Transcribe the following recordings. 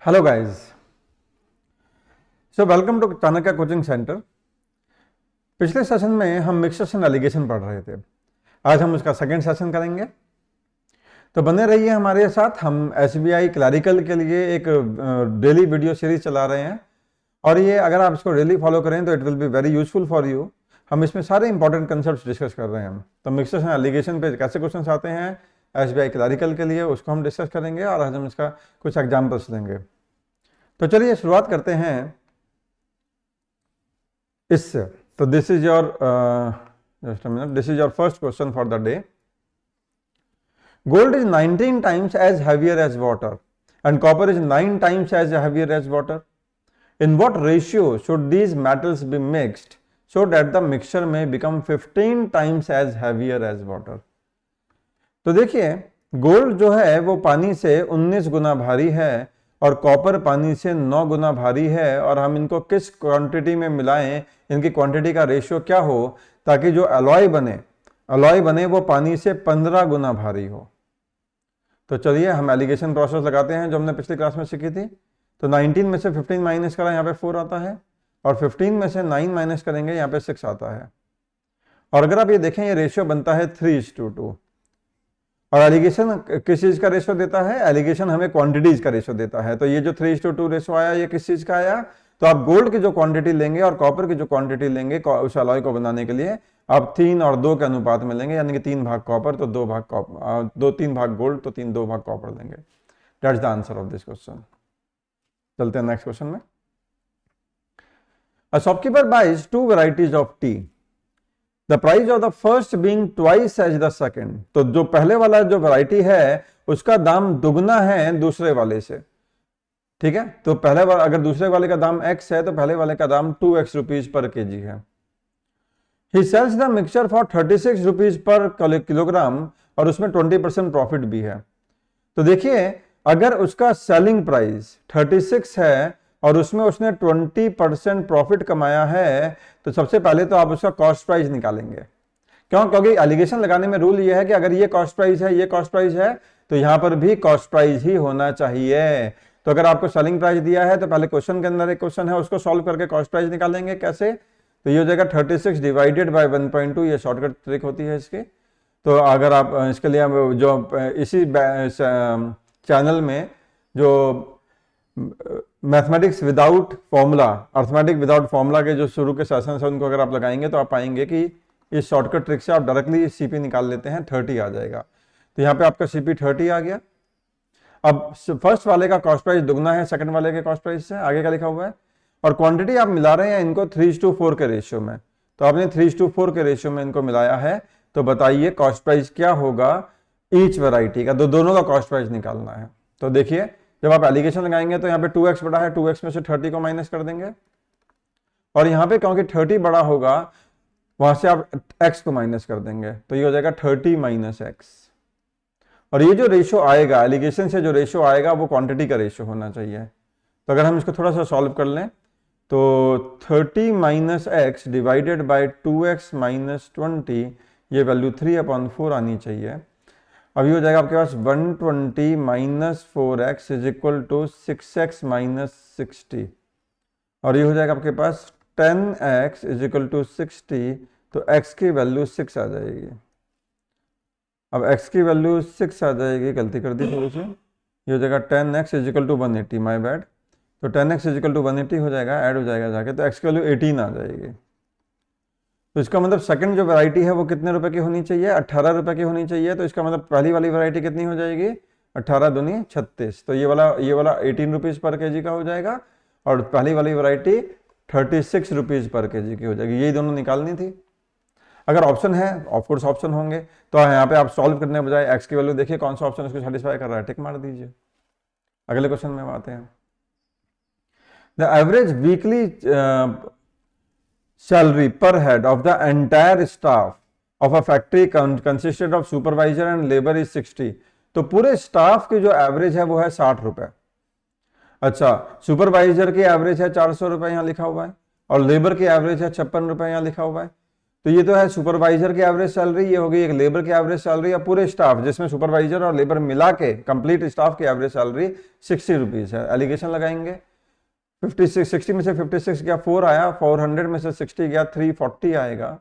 Hello guys, so welcome to Chanakya coaching centre. पिछले session में हम मिक्सेशन एलिगेशन पढ़ रहे थे। आज हम उसका सेकंड सेशन करेंगे, तो बने रहिए हमारे साथ। हम एसबीआई क्लरिकल के लिए एक डेली वीडियो सीरीज चला रहे हैं और ये अगर आप इसको डेली फॉलो करें तो it will be very useful for you. हम इसमें सारे इंपॉर्टेंट कंसेप्ट डिस्कस कर रहे हैं। तो मिक्सेशन एलिगेशन पे कैसे क्वेश्चन आते हैं एसबीआई क्लरिकल के लिए, उसको हम डिस्कस करेंगे और आज हम इसका कुछ एग्जाम्पल्स देंगे। तो चलिए शुरुआत करते हैं इससे। तो this is your just a minute, this is your first question for the day. Gold is 19 times as heavier as water and copper is 9 times as heavier as water. In what ratio should these metals be mixed so that the mixture may become 15 times as heavier as water? तो देखिए, gold जो है वो पानी से 19 गुना भारी है और कॉपर पानी से 9 गुना भारी है, और हम इनको किस क्वांटिटी में मिलाएं, इनकी क्वांटिटी का रेशियो क्या हो ताकि जो अलॉय बने वो पानी से 15 गुना भारी हो। तो चलिए हम एलिगेशन प्रोसेस लगाते हैं जो हमने पिछली क्लास में सीखी थी। तो 19 में से 15 माइनस करा, यहाँ पे 4 आता है, और 15 में से 9 माइनस करेंगे, यहाँ पे 6 आता है। और अगर आप ये देखें, ये रेशियो बनता है 3:2। और एलिगेशन किस चीज का रेशियो देता है? एलिगेशन हमें क्वांटिटीज का रेशियो देता है। तो ये जो 3:2 रेशियो आया, ये किस चीज का आया? तो आप गोल्ड की जो क्वांटिटी लेंगे और कॉपर की जो क्वांटिटी लेंगे उस अलॉय को बनाने के लिए, आप 3 और 2 के अनुपात में लेंगे, यानी कि 3 भाग कॉपर तो 3 भाग गोल्ड तो 2 भाग कॉपर लेंगे। That's the answer of this question. चलते हैं नेक्स्ट क्वेश्चन में। A shopkeeper buys 2 varieties of tea. The price of the first being twice as the second. तो जो पहले वाला जो वैरायटी है उसका दाम दुगना है दूसरे वाले से, ठीक है। तो पहले वाला, अगर दूसरे वाले का दाम x है तो पहले वाले का दाम 2x रुपीज पर kg है। He sells the mixture for 36 rupees per kilogram और उसमें 20% प्रॉफिट भी है। तो देखिए, अगर उसका सेलिंग प्राइस 36 है और उसमें उसने 20% प्रॉफिट कमाया है, तो सबसे पहले तो आप उसका कॉस्ट प्राइस निकालेंगे। क्यों? क्योंकि एलिगेशन लगाने में रूल ये है कि अगर ये कॉस्ट प्राइस है, ये कॉस्ट प्राइस है, तो यहां पर भी कॉस्ट प्राइस ही होना चाहिए। तो अगर आपको सेलिंग प्राइस दिया है तो पहले क्वेश्चन के अंदर एक क्वेश्चन है, उसको सॉल्व करके कॉस्ट प्राइस निकालेंगे। कैसे? तो ये हो जाएगा 36 डिवाइडेड बाय 1.2। ये शॉर्टकट ट्रिक होती है इसकी। तो अगर आप इसके लिए जो इसी चैनल में जो mathematics without formula, arithmetic without formula के जो शुरू के सेशन है उनको अगर आप लगाएंगे तो आप पाएंगे कि इस शॉर्टकट ट्रिक से आप डायरेक्टली सीपी निकाल लेते हैं, 30 आ जाएगा। तो यहाँ पे आपका सीपी 30 आ गया। अब फर्स्ट वाले का कॉस्ट प्राइस दुगना है सेकंड वाले के कॉस्ट प्राइस से, आगे का लिखा हुआ है, और क्वांटिटी आप मिला रहे हैं इनको 3:4 के रेशियो में। तो आपने 3:4 के रेशियो में इनको मिलाया है, तो बताइए कॉस्ट प्राइस क्या होगा ईच वैरायटी का। दोनों का कॉस्ट प्राइस निकालना है। तो देखिए, जब आप एलिगेशन लगाएंगे तो यहाँ पे 2x बड़ा है, 2x में से 30 को माइनस कर देंगे, और यहाँ पे क्योंकि 30 बड़ा होगा वहां से आप x को माइनस कर देंगे, तो ये हो जाएगा 30 माइनस x। और ये जो रेशियो आएगा एलिगेशन से, जो रेशियो आएगा वो क्वांटिटी का रेशियो होना चाहिए। तो अगर हम इसको थोड़ा सा सॉल्व कर लें तो 30 minus x divided by 2x minus 20, ये वैल्यू 3/4 आनी चाहिए। अब ये हो जाएगा आपके पास 120 minus 4x is equal to 6x minus 60, और ये हो जाएगा आपके पास 10x इज इक्वल टू 60। तो x की वैल्यू 6 आ जाएगी। अब x की वैल्यू 6 आ जाएगी, गलती कर दी थोड़ी सी, ये हो जाएगा 10x is equal to 180, my bad. तो 10x इज इक्वल टू 180 हो जाएगा, ऐड हो जाएगा जाके, तो x की वैल्यू 18 आ जाएगी। तो इसका मतलब सेकंड जो वैरायटी है वो कितने रुपए की होनी चाहिए? 18 रुपए की होनी चाहिए। तो इसका मतलब पहली वाली वैरायटी कितनी हो जाएगी? 18 दूनी 36। तो ये वाला 18 रुपीज पर केजी का हो जाएगा, और पहली वाली वैरायटी 36 रुपीज पर केजी की हो जाएगी। यही दोनों निकालनी थी। अगर ऑप्शन है, ऑफकोर्स ऑप्शन होंगे, तो यहाँ पे आप सॉल्व करने के बजाय एक्स की वैल्यू देखिए कौन सा ऑप्शन उसको सेटिस्फाई कर रहा है, टिक मार दीजिए। अगले क्वेश्चन में आते हैं। The average weekly salary per head of the entire staff of a factory consisted of supervisor and labor is 60. तो पूरे स्टाफ की जो एवरेज है वो है 60 रुपए। अच्छा, सुपरवाइजर की एवरेज है 400 रुपए यहाँ लिखा हुआ है, और लेबर की एवरेज है 56 रुपए यहाँ लिखा हुआ है। तो ये तो है सुपरवाइजर की एवरेज सैलरी, ये हो गई एक लेबर की एवरेज सैलरी, और पूरे स्टाफ जिसमें सुपरवाइजर और लेबर मिला के कंप्लीट स्टाफ की एवरेज सैलरी 60 रुपीज है। एलिगेशन लगाएंगे, 56, 60 में से 56 गया 4 आया, 400 में से 60 गया 340 आएगा,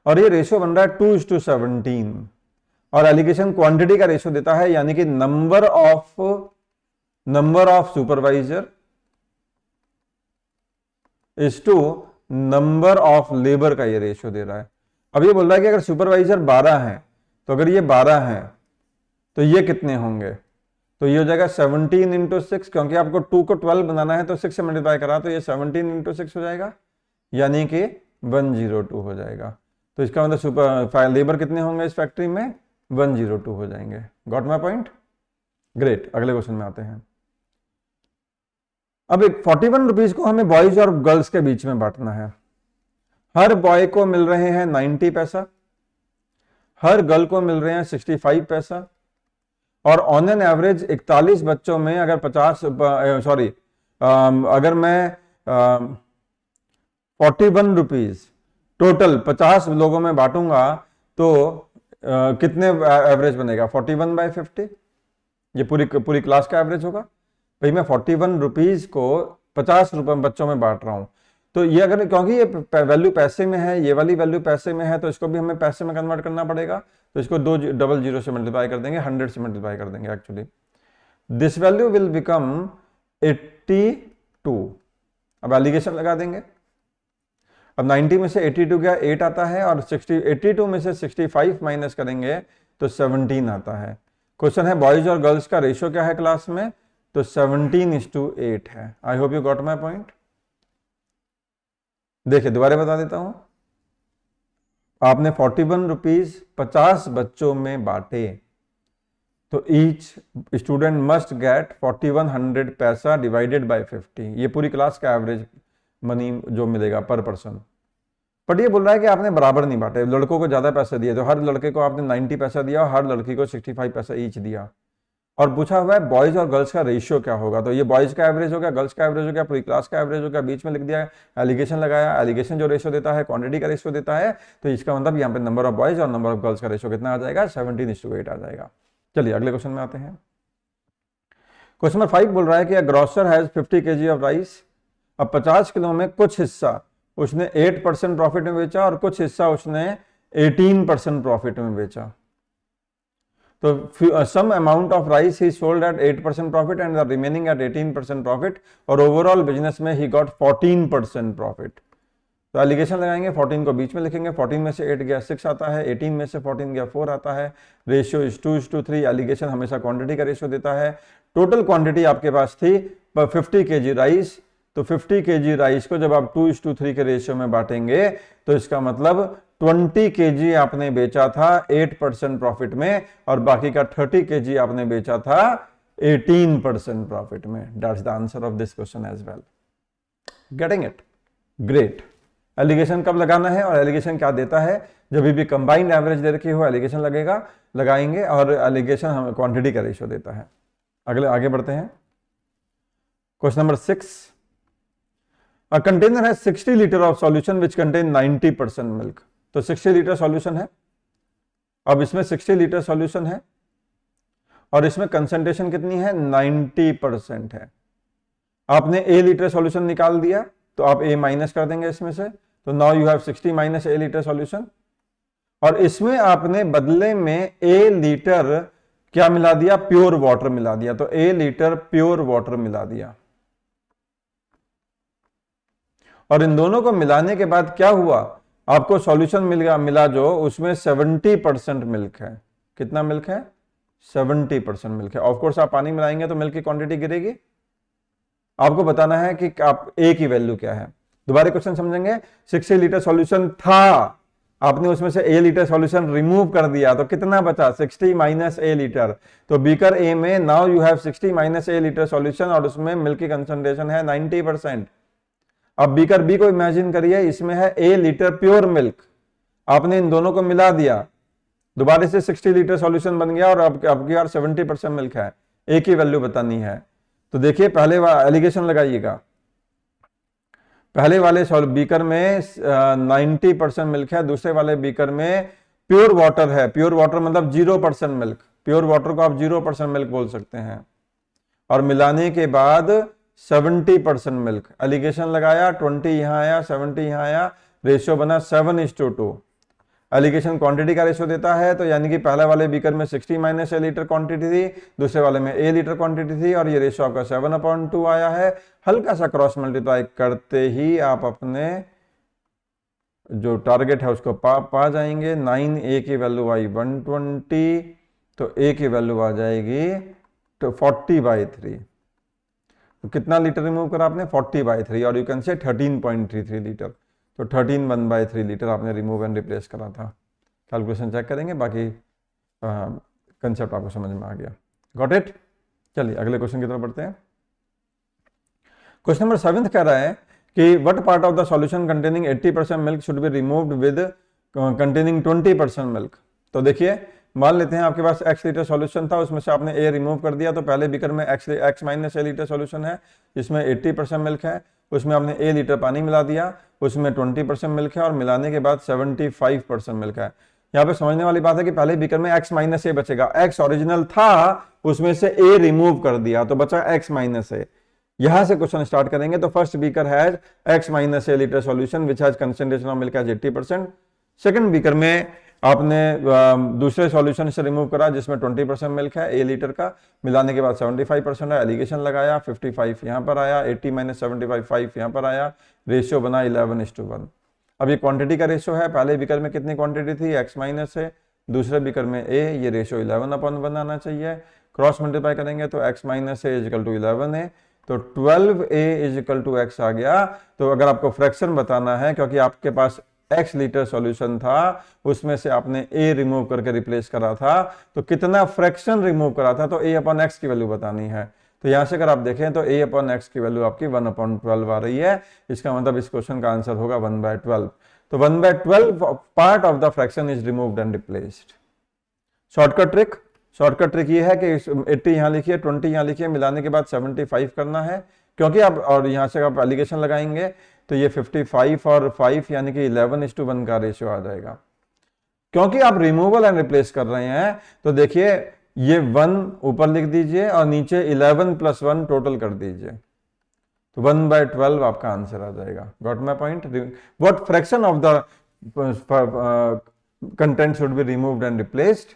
और ये रेशियो बन रहा है 2:17, और एलिगेशन क्वांटिटी का रेशियो देता है, यानी कि number of supervisor is to number of labour का ये रेशियो दे रहा है। अब ये बोल रहा है कि अगर सुपरवाइजर 12 है, तो अगर ये 12 है तो ये कितने होंगे, तो ये हो जाएगा 17 इंटू 6, क्योंकि आपको 2 को 12 बनाना है तो 6 से मल्टीप्लाई करा, तो ये 17 इंटू 6 हो जाएगा, यानी कि 102 हो जाएगा। तो इसका मतलब लेबर कितने होंगे इस फैक्ट्री में, 102 हो जाएंगे। Got my point? ग्रेट। अगले क्वेश्चन में आते हैं। अब 41 रुपीज को हमें बॉयज और गर्ल्स के बीच में बांटना है। हर बॉय को मिल रहे हैं 90 पैसा, हर गर्ल को मिल रहे हैं 65 पैसा, और ऑन एन एवरेज 41 बच्चों में अगर 50 अगर मैं 41 रुपीज टोटल 50 लोगों में बांटूंगा तो कितने एवरेज बनेगा, 41/50, ये पूरी क्लास का एवरेज होगा। भाई मैं 41 रुपीज को 50 रुपए बच्चों में बांट रहा हूं, तो ये अगर, क्योंकि ये वैल्यू पैसे में है, ये वाली वैल्यू पैसे में है, तो इसको भी हमें पैसे में कन्वर्ट करना पड़ेगा, तो इसको 2 डबल जीरो से मल्टीप्लाई कर देंगे, 100 से मल्टीप्लाई कर देंगे actually. This value will become 82। अब एलिगेशन लगा देंगे। अब 90 में से 82 गया 8 आता है, और 82 में से 65 माइनस करेंगे तो 17 आता है। क्वेश्चन है बॉयज और गर्ल्स का रेशियो क्या है क्लास में, तो 17:8 है। I hope you got my point. देखिए दोबारा बता देता हूं, आपने 41 रुपीज 50 बच्चों में बांटे, तो ईच स्टूडेंट मस्ट गेट 4100 पैसा डिवाइडेड बाय 50, ये पूरी क्लास का एवरेज मनी जो मिलेगा पर पर्सन। बट ये बोल रहा है कि आपने बराबर नहीं बांटे, लड़कों को ज्यादा पैसे दिए, तो हर लड़के को आपने 90 पैसा दिया और हर लड़की को 65 पैसा ईच दिया, और पूछा हुआ है बॉयज और गर्ल्स का रेशियो क्या होगा, तो ये बॉयज का एवरेज हो गया, गर्ल्स का एवरेज हो गया, पूरी क्लास का एवरेज हो गया, बीच में लिख दिया, एलिगेशन लगाया, एलिगेशन जो रेशियो देता है क्वांटिटी का रेशियो देता है, तो इसका मतलब यहाँ पे नंबर ऑफ बॉयज और नंबर ऑफ गर्ल्स का रेशियो कितना आ जाएगा, 17:8 आ जाएगा। चलिए अगले क्वेश्चन में आते हैं। क्वेश्चन नंबर 5 बोल रहा है कि grocer has 50 kg of rice. अब 50 किलो में कुछ हिस्सा उसने 8% प्रॉफिट में बेचा और कुछ हिस्सा उसने 18% प्रॉफिट में बेचा। तो sum amount of rice he sold at 8% profit and the remaining at 18% profit, और ओवरऑल बिजनेस में ही गॉट 14% प्रॉफिट। तो एलिगेशन लगाएंगे, 14 को बीच में लिखेंगे, 14 में से 8 गया 6 आता है, 18 में से 14 गया 4 आता है, रेशियो इज 2:3। एलिगेशन हमेशा क्वांटिटी का रेशियो देता है। टोटल क्वांटिटी आपके पास थी 50 kg राइस, तो 50 kg राइस को जब आप 2:3 के रेशियो में बांटेंगे तो इसका मतलब 20 kg आपने बेचा था 8% प्रॉफिट में, और बाकी का 30 kg आपने बेचा था 18% प्रॉफिट में। That's the answer of this question as well. Getting it? Great. Alligation कब लगाना है और एलिगेशन क्या देता है, जब भी कंबाइंड एवरेज दे रखी हो एलिगेशन लगाएंगे, और एलिगेशन हमें क्वांटिटी का रेशियो देता है। आगे बढ़ते हैं। Question number 6, A container has 60 liter of solution which contain 90% milk। तो 60 लीटर सॉल्यूशन है। अब इसमें 60 लीटर सॉल्यूशन है और इसमें कंसंट्रेशन कितनी है, 90% है। आपने A लीटर सॉल्यूशन निकाल दिया तो आप A माइनस कर देंगे इसमें से, तो now you have 60 minus A litre solution, और इसमें आपने बदले में A लीटर क्या मिला दिया, प्योर वाटर मिला दिया, तो A लीटर प्योर वाटर मिला दिया। और इन दोनों को मिलाने के बाद क्या हुआ, आपको सॉल्यूशन मिला जो उसमें 70% मिल्क है। कितना मिल्क है, 70% मिल्क है। ऑफ कोर्स आप पानी मिलाएंगे तो मिल्क की क्वांटिटी गिरेगी। आपको बताना है कि आप ए की वैल्यू क्या है। दोबारा क्वेश्चन समझेंगे। 60 लीटर सॉल्यूशन था, आपने उसमें से ए लीटर सॉल्यूशन रिमूव कर दिया, तो कितना बचा, 60 माइनस ए लीटर। तो बीकर ए में now you have 60 minus A litre solution, और उसमें मिल्क की कंसंट्रेशन है 90%। अब बीकर बी को इमेजिन करिए, इसमें है ए लीटर प्योर मिल्क, आपने इन दोनों को मिला दिया, दोबारा से 60 लीटर सॉल्यूशन बन गया, और अब की बार 70% मिल्क है। ए की वैल्यू बतानी है, तो देखिए पहले एलिगेशन लगाइएगा। पहले वाले बीकर में 90% मिल्क है, दूसरे वाले बीकर में प्योर वाटर है। प्योर वाटर मतलब 0% मिल्क, प्योर वाटर को आप 0% मिल्क बोल सकते हैं। और मिलाने के बाद 70% मिल्क, एलिगेशन लगाया, 20 यहां आया, 70 यहां आया, रेशियो बना 7:2। एलिगेशन क्वांटिटी का रेशियो देता है, तो यानी कि पहले वाले बीकर में 60 माइनस ए लीटर क्वांटिटी थी, दूसरे वाले में ए लीटर क्वांटिटी थी, और ये रेशियो आपका 7/2 आया है। हल्का सा क्रॉस मल्टीप्लाई करते ही आप अपने जो टारगेट है उसको पा जाएंगे। 9a की वैल्यू आई 120, तो a की वैल्यू आ जाएगी तो 40/3। तो कितना लीटर रिमूव करा आपने? 40/3, और यू कैन से 13.33 लीटर। तो 13 लीटर आपने रिमूव एंड रिप्लेस करा था। कैलकुलेशन चेक करेंगे, बाकी कंसेप्ट आपको समझ में आ गया। Got it? चलिए अगले क्वेश्चन की तरफ बढ़ते हैं। क्वेश्चन नंबर 7 कह रहा है कि what part of the solution containing 80% milk should be removed with containing 20% milk. तो देखिए, मान लेते हैं आपके पास x लीटर सॉल्यूशन था, उसमें से आपने a रिमूव कर दिया, तो पहले बीकर में x minus a litre solution है जिसमें 80% मिल्क है, उसमें आपने a लीटर पानी मिला दिया, उसमें 20% मिल्क है, और मिलाने के बाद 75% मिल्क है। यहाँ पे समझने वाली बात है कि पहले बीकर में x माइनस a बचेगा, x ओरिजिनल था उसमें से a रिमूव कर दिया तो बचा x माइनस a। यहां से क्वेश्चन स्टार्ट करेंगे। तो first beaker has x minus a litre solution which has concentration of milk as 80%। Second beaker में आपने दूसरे सॉल्यूशन से रिमूव करा जिसमें 20% मिल्क है, a लीटर का, मिलाने के बाद 75% है, एलिगेशन लगाया, 55 यहां पर आया, 80 माइनस 75 5 यहां पर आया, रेशियो बना 11:1। अब ये क्वांटिटी का रेशियो है, पहले बीकर में कितनी क्वांटिटी थी? x माइनस है, दूसरे बीकर में a, ये रेशियो 11/1 आना चाहिए। क्रॉस मल्टीप्लाई करेंगे तो x minus a equal to 11 है, तो 12a इजिकल टू x आ गया। तो अगर आपको फ्रैक्शन बताना है, क्योंकि आपके पास x लीटर सॉल्यूशन था, उसमें से आपने a रिमूव करके रिप्लेस करा था, तो कितना फ्रैक्शन रिमूव करा था, तो a/x की वैल्यू बतानी है। तो यहां से अगर आप देखें तो a/x की वैल्यू आपकी 1/12 आ रही है। इसका मतलब इस क्वेश्चन का आंसर होगा 1/12। तो 1/12 part of the fraction is removed and replaced. Shortcut trick ये है कि 80 यहां लिखिए, 20 यहां लिखिए, मिलाने के बाद 75 करना है, क्योंकि आप, और यहां से आप एलिगेशन लगाएंगे तो ये 55 और 5 यानी कि 11:1 का रेशियो आ जाएगा। क्योंकि आप रिमूवल एंड रिप्लेस कर रहे हैं, तो देखिए ये 1 ऊपर लिख दीजिए और नीचे 11 + 1 टोटल कर दीजिए, तो 1/12 आपका आंसर आ जाएगा। Got my point? What fraction of the content should be removed and replaced,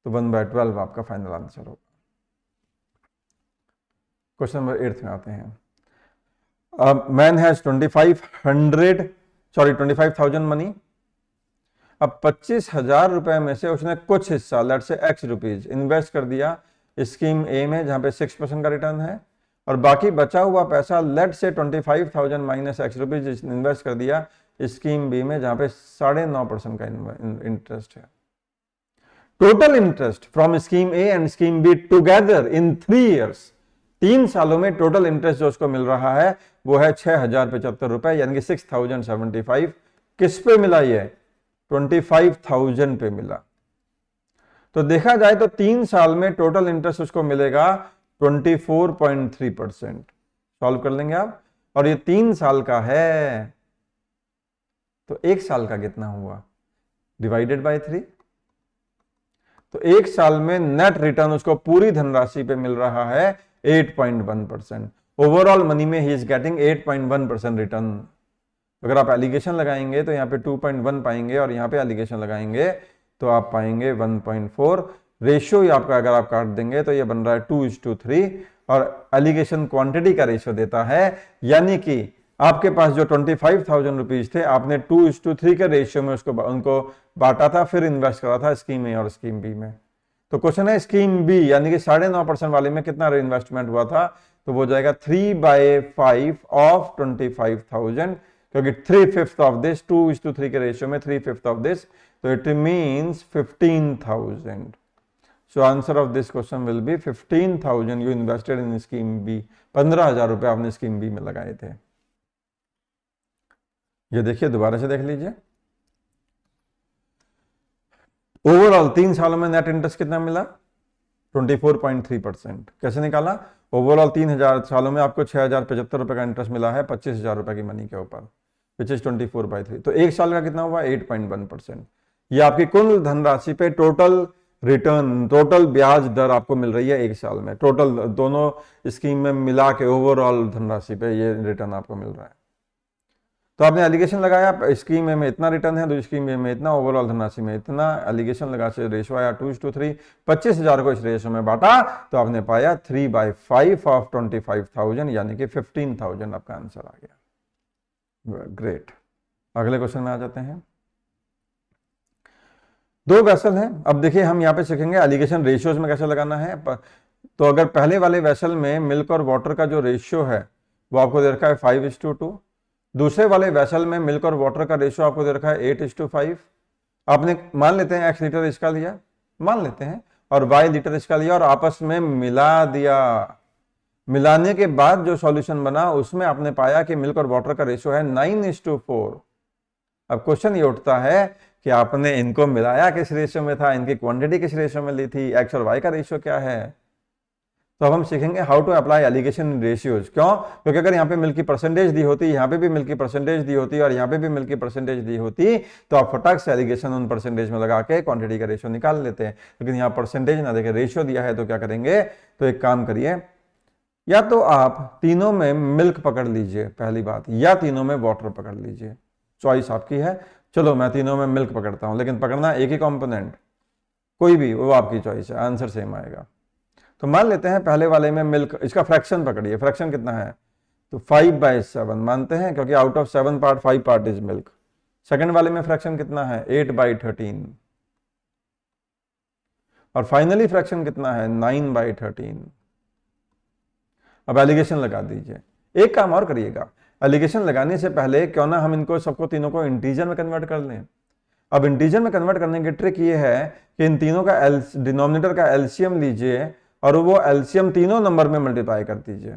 तो 1/12 आपका फाइनल आंसर होगा। क्वेश्चन नंबर 8 में आते हैं। Man has 25,000 money. अब 25,000 रुपए में से उसने कुछ हिस्सा, लेट से x रुपीज, इन्वेस्ट कर दिया स्कीम ए में जहां पे 6% का रिटर्न है, और बाकी बचा हुआ पैसा लेट से 25,000 माइनस x रुपीज इन्वेस्ट कर दिया स्कीम बी में जहां पे 9.5% का इंटरेस्ट है। Total interest from scheme A and scheme be together in 3 years, 3 सालों में टोटल इंटरेस्ट जो उसको मिल रहा है वो है 6,075 रुपए, यानी कि 6,075। किस पे मिला? ये 25,000 पे मिला। तो देखा जाए तो 3 साल में टोटल इंटरेस्ट उसको मिलेगा 24.3%। सॉल्व कर लेंगे आप, और ये 3 साल का है, तो 1 साल का कितना हुआ? Divided by 3। तो 1 साल में नेट रिटर्न उसको पूरी धनराशि पे मिल रहा है 8.1%। ओवरऑल मनी में ही इज गेटिंग 8.1% रिटर्न। अगर आप एलिगेशन लगाएंगे तो यहाँ पे 2.1 पाएंगे, और यहाँ पे एलिगेशन लगाएंगे तो आप पाएंगे 1.4। रेशियो आपका अगर आप काट देंगे तो ये बन रहा है 2:3, और एलिगेशन क्वांटिटी का रेशियो देता है, यानी कि आपके पास जो 25,000 रुपीज थे, आपने 2:3 के रेशियो में उनको बांटा था, फिर इन्वेस्ट करा था स्कीम ए और स्कीम बी में। तो क्वेश्चन है स्कीम बी यानी कि 9.5% वाले में कितना इन्वेस्टमेंट हुआ था, तो वो जाएगा 3/5 ऑफ 25,000, क्योंकि 3/5 ऑफ दिस, 2:3 के रेशियो में 3/5 ऑफ दिस, तो it means 15,000। So answer of this question will be 15,000 you invested in scheme B. 15,000 रुपए आपने स्कीम बी में लगाए थे। ये देखिए, दोबारा से देख लीजिए। ओवरऑल 3 सालों में नेट इंटरेस्ट कितना मिला? 24.3%। कैसे निकाला? ओवरऑल 3000 सालों में आपको 6075 रुपये का इंटरेस्ट मिला है 25,000 रुपये की मनी के ऊपर, विच इज 24/3। तो एक साल का कितना हुआ? 8.1%। ये आपकी कुल धनराशि पे टोटल रिटर्न, टोटल ब्याज दर आपको मिल रही है एक साल में, टोटल दोनों स्कीम में मिला के ओवरऑल धनराशि पे ये रिटर्न आपको मिल रहा है। तो आपने एलिगेशन लगाया स्कीम में इतना रिटर्न है, दूसरी स्कीम में इतना, ओवरऑल धनराशि में इतना, एलिगेशन लगा से रेशो आया 2:3, 25,000 को इस रेशो में बांटा तो आपने पाया 3/5 ऑफ 25,000, यानी कि 15,000 आपका आंसर आ गया। ग्रेट। अगले क्वेश्चन में आ जाते हैं। दो वेसल हैं। अब देखिए हम यहाँ पे सीखेंगे एलिगेशन रेशियोज में कैसे लगाना है। तो अगर पहले वाले वेसल में मिल्क और वाटर का जो रेशियो है वो आपको दे रखा है 5:2, दूसरे वाले वेसल में मिल्क और वाटर का रेशियो आपको दे रखा है 8:5। आपने मान लेते हैं x लीटर इसका लिया, मान लेते हैं, और y लीटर इसका लिया और आपस में मिला दिया। मिलाने के बाद जो सॉल्यूशन बना उसमें आपने पाया कि मिल्क और वाटर का रेशियो है 9:4। अब क्वेश्चन ये उठता है कि आपने इनको मिलाया किस रेशियो में था, इनकी क्वांटिटी किस रेशियो में ली थी, x और y का रेशियो क्या है। तो अब हम सीखेंगे how to apply alligation ratios. क्यों? क्योंकि अगर यहाँ पे मिल्क की परसेंटेज दी होती, यहाँ पे भी मिल्क की परसेंटेज दी होती और यहाँ पे भी मिल्क की परसेंटेज दी होती तो आप फटाक से एलिगेशन उन परसेंटेज में लगा के क्वांटिटी का रेशियो निकाल लेते हैं। लेकिन यहाँ परसेंटेज ना देखे रेशियो दिया है तो क्या करेंगे, तो एक काम करिए, या तो आप तीनों में मिल्क पकड़ लीजिए पहली बात, या तीनों में वाटर पकड़ लीजिए, चॉइस आपकी है। चलो मैं तीनों में मिल्क पकड़ता हूं, लेकिन पकड़ना एक ही कंपोनेंट, कोई भी, वो आपकी चॉइस है, आंसर सेम आएगा। तो मान लेते हैं पहले वाले में मिल्क, इसका फ्रैक्शन पकड़िए, फ्रैक्शन कितना है, तो 5/7 मानते हैं, क्योंकि out of 7 part 5 part is milk. Second वाले में फ्रैक्शन कितना है, 8/13, और फाइनली फ्रैक्शन कितना है, 9/13। अब एलिगेशन लगा दीजिए। एक काम और करिएगा, एलिगेशन लगाने से पहले क्यों ना हम इनको सबको तीनों को इंटीजर में कन्वर्ट कर लें। अब इंटीजर में कन्वर्ट करने की ट्रिक ये है कि इन तीनों का डिनोमिनेटर का एलसीएम लीजिए और वो एलसीएम तीनों नंबर में मल्टीप्लाई कर दीजिए।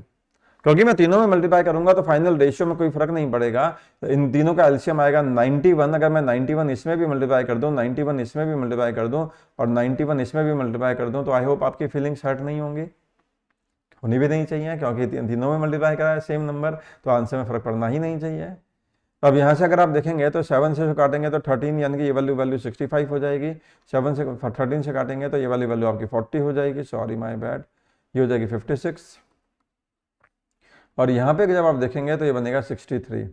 क्योंकि मैं तीनों में मल्टीप्लाई करूंगा तो फाइनल रेशियो में कोई फर्क नहीं पड़ेगा। तो इन तीनों का एलसीएम आएगा 91। अगर मैं 91 इसमें भी मल्टीप्लाई कर दूं, 91 इसमें भी मल्टीप्लाई कर दूं और 91 इसमें भी मल्टीप्लाई कर दूं, तो आई होप आपकी फीलिंग्स हर्ट नहीं होंगी, होनी भी नहीं चाहिए, क्योंकि तीनों में मल्टीप्लाई करा है सेम नंबर, तो आंसर में फर्क पड़ना ही नहीं चाहिए। तो अब यहाँ से अगर आप देखेंगे तो 7 से काटेंगे तो 13, यानी कि ये वैल्यू 65 हो जाएगी। 7 से 13 से काटेंगे तो ये वाली वैल्यू आपकी 40 हो जाएगी, सॉरी माय बैड, ये हो जाएगी 56। और यहाँ पे जब आप देखेंगे तो ये बनेगा 63।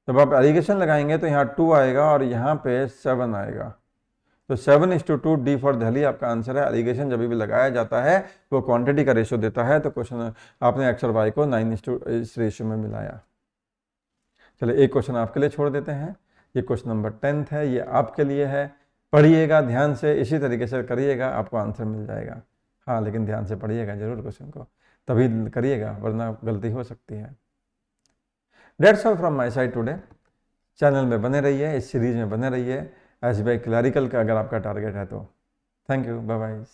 जब आप एलिगेशन लगाएंगे तो यहाँ 2 आएगा और यहाँ पे 7 आएगा। तो 7:2 डी फॉर दिल्ली आपका आंसर है। एलिगेशन जब भी लगाया जाता है वो क्वांटिटी का रेशियो देता है। तो क्वेश्चन आपने एक्स और वाई को 9 इस रेशियो में मिलाया। चलिए एक क्वेश्चन आपके लिए छोड़ देते हैं, ये क्वेश्चन नंबर 10th है, ये आपके लिए है। पढ़िएगा ध्यान से, इसी तरीके से करिएगा, आपको आंसर मिल जाएगा। हाँ लेकिन ध्यान से पढ़िएगा जरूर क्वेश्चन को, तभी करिएगा, वरना गलती हो सकती है। That's all from my side today. Channel में बने रहिए, इस सीरीज में बने रहिए। एसबीआई क्लरिकल का अगर आपका टारगेट है तो। Thank you, bye bye.